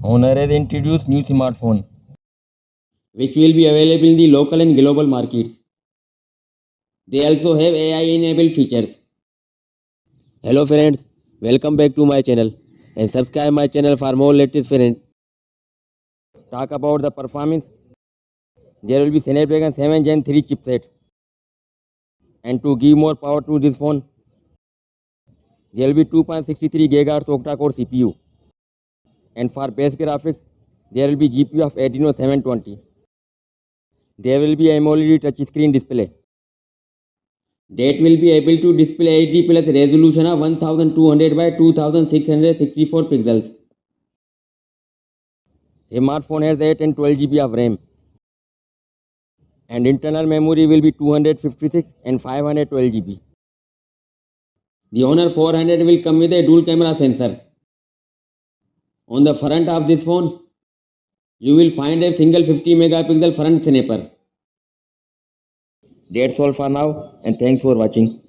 Honor has introduced new smartphone which will be available in the local and global markets. They also have AI-enabled features. Hello friends, welcome back to my channel and subscribe my channel for more latest friends. talk about the performance. There will be Snapdragon 7 Gen 3 chipset. And to give more power to this phone, there will be 2.63 GHz octa-core CPU. And for base graphics, there will be GPU of Adreno 720. There will be AMOLED touchscreen display. That will be able to display HD plus resolution of 1200 by 2664 pixels. Smartphone has 8 and 12 GB of RAM. And internal memory will be 256 and 512 GB. The Honor 400 will come with a dual camera sensor. On the front of this phone, you will find a single 50 megapixel front snapper. That's all for now, and thanks for watching.